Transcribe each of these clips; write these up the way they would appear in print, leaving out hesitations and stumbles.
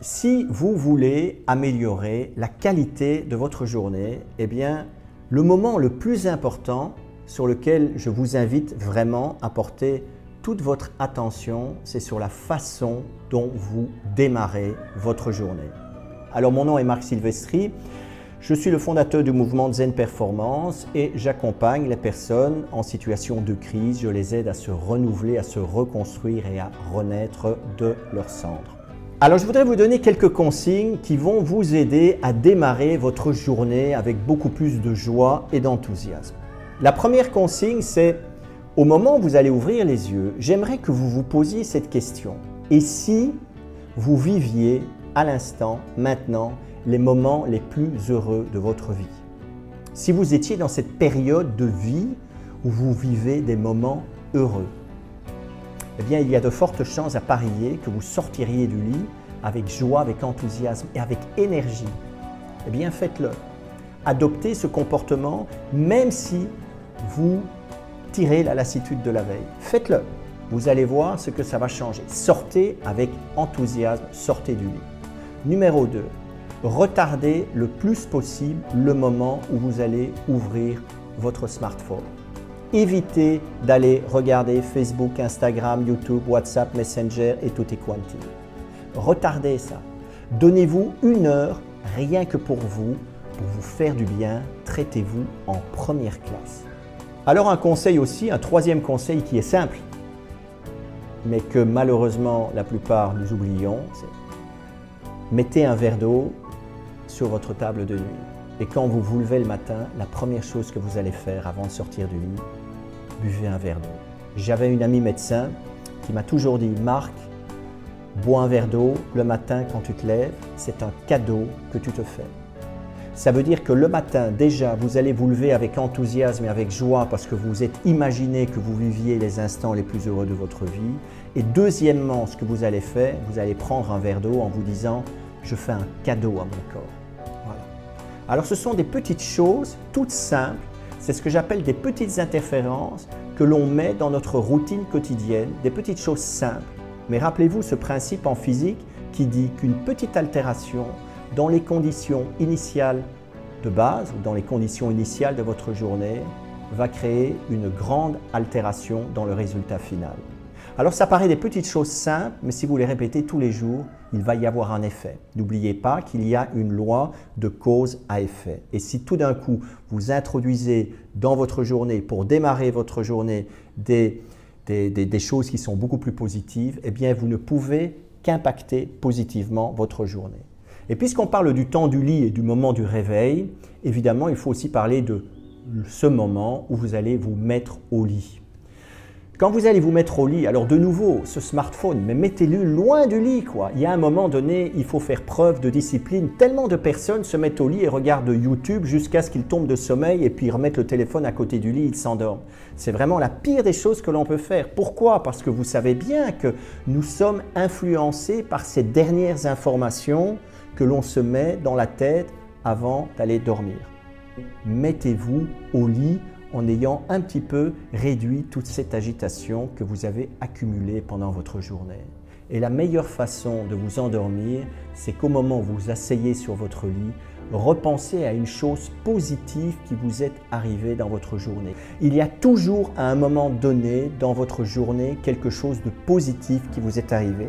si vous voulez améliorer la qualité de votre journée, eh bien, le moment le plus important sur lequel je vous invite vraiment à porter toute votre attention, c'est sur la façon dont vous démarrez votre journée. Alors, mon nom est Marc Silvestri, je suis le fondateur du mouvement Zen Performance et j'accompagne les personnes en situation de crise. Je les aide à se renouveler, à se reconstruire et à renaître de leurs cendres. Alors, je voudrais vous donner quelques consignes qui vont vous aider à démarrer votre journée avec beaucoup plus de joie et d'enthousiasme. La première consigne, c'est au moment où vous allez ouvrir les yeux, j'aimerais que vous vous posiez cette question. Et si vous viviez à l'instant, maintenant, les moments les plus heureux de votre vie? Si vous étiez dans cette période de vie où vous vivez des moments heureux, eh bien, il y a de fortes chances à parier que vous sortiriez du lit avec joie, avec enthousiasme et avec énergie. Eh bien, faites-le. Adoptez ce comportement, même si vous tirez la lassitude de la veille. Faites-le. Vous allez voir ce que ça va changer. Sortez avec enthousiasme, sortez du lit. Numéro 2, retardez le plus possible le moment où vous allez ouvrir votre smartphone. Évitez d'aller regarder Facebook, Instagram, YouTube, WhatsApp, Messenger et tout est quanti. Retardez ça. Donnez-vous 1 heure rien que pour vous faire du bien. Traitez-vous en première classe. Alors un conseil aussi, un troisième conseil qui est simple, mais que malheureusement la plupart nous oublions, c'est mettez un verre d'eau sur votre table de nuit. Et quand vous vous levez le matin, la première chose que vous allez faire avant de sortir du lit, buvez un verre d'eau. J'avais une amie médecin qui m'a toujours dit « Marc, bois un verre d'eau le matin quand tu te lèves, c'est un cadeau que tu te fais. » Ça veut dire que le matin, déjà, vous allez vous lever avec enthousiasme et avec joie parce que vous vous êtes imaginé que vous viviez les instants les plus heureux de votre vie. Et deuxièmement, ce que vous allez faire, vous allez prendre un verre d'eau en vous disant « Je fais un cadeau à mon corps. » Voilà. Alors, ce sont des petites choses toutes simples. C'est ce que j'appelle des petites interférences que l'on met dans notre routine quotidienne, des petites choses simples. Mais rappelez-vous ce principe en physique qui dit qu'une petite altération dans les conditions initiales de base ou dans les conditions initiales de votre journée va créer une grande altération dans le résultat final. Alors ça paraît des petites choses simples, mais si vous les répétez tous les jours, il va y avoir un effet. N'oubliez pas qu'il y a une loi de cause à effet. Et si tout d'un coup vous introduisez dans votre journée, pour démarrer votre journée, des choses qui sont beaucoup plus positives, eh bien vous ne pouvez qu'impacter positivement votre journée. Et puisqu'on parle du temps du lit et du moment du réveil, évidemment, il faut aussi parler de ce moment où vous allez vous mettre au lit. Quand vous allez vous mettre au lit, alors de nouveau, ce smartphone, mais mettez-le loin du lit, quoi. Il y a un moment donné, il faut faire preuve de discipline. Tellement de personnes se mettent au lit et regardent YouTube jusqu'à ce qu'ils tombent de sommeil et puis remettent le téléphone à côté du lit, ils s'endorment. C'est vraiment la pire des choses que l'on peut faire. Pourquoi? Parce que vous savez bien que nous sommes influencés par ces dernières informations que l'on se met dans la tête avant d'aller dormir. Mettez-vous au lit en ayant un petit peu réduit toute cette agitation que vous avez accumulée pendant votre journée. Et la meilleure façon de vous endormir, c'est qu'au moment où vous asseyez sur votre lit, repensez à une chose positive qui vous est arrivée dans votre journée. Il y a toujours à un moment donné dans votre journée quelque chose de positif qui vous est arrivé.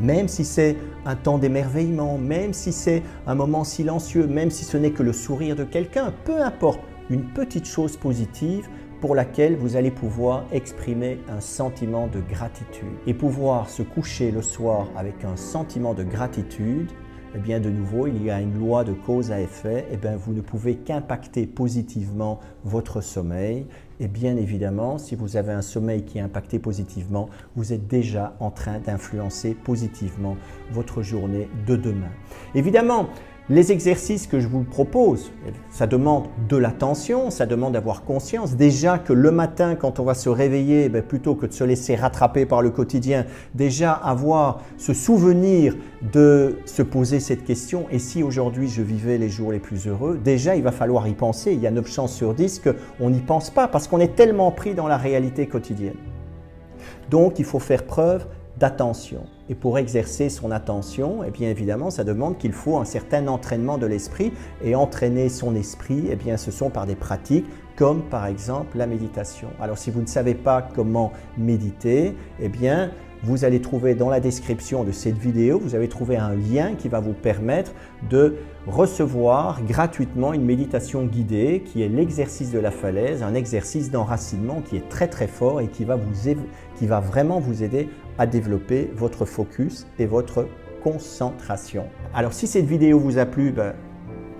Même si c'est un temps d'émerveillement, même si c'est un moment silencieux, même si ce n'est que le sourire de quelqu'un, peu importe, une petite chose positive pour laquelle vous allez pouvoir exprimer un sentiment de gratitude. Et pouvoir se coucher le soir avec un sentiment de gratitude, eh bien de nouveau, il y a une loi de cause à effet, eh bien vous ne pouvez qu'impacter positivement votre sommeil. Et bien évidemment, si vous avez un sommeil qui est impacté positivement, vous êtes déjà en train d'influencer positivement votre journée de demain. Évidemment, les exercices que je vous propose, ça demande de l'attention, ça demande d'avoir conscience. Déjà que le matin, quand on va se réveiller, plutôt que de se laisser rattraper par le quotidien, déjà avoir ce souvenir de se poser cette question. Et si aujourd'hui je vivais les jours les plus heureux, déjà il va falloir y penser. Il y a 9 chances sur 10 qu'on n'y pense pas parce qu'on est tellement pris dans la réalité quotidienne. Donc il faut faire preuve d'attention. Et pour exercer son attention, eh bien évidemment, ça demande qu'il faut un certain entraînement de l'esprit. Et entraîner son esprit, eh bien, ce sont par des pratiques comme par exemple la méditation. Alors si vous ne savez pas comment méditer, eh bien, vous allez trouver dans la description de cette vidéo, vous allez trouver un lien qui va vous permettre de recevoir gratuitement une méditation guidée qui est l'exercice de la falaise, un exercice d'enracinement qui est très très fort et qui va vraiment vous aider à développer votre focus et votre concentration. Alors si cette vidéo vous a plu,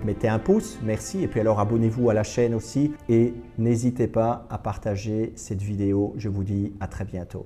mettez un pouce, merci, et puis alors abonnez-vous à la chaîne aussi et n'hésitez pas à partager cette vidéo. Je vous dis à très bientôt.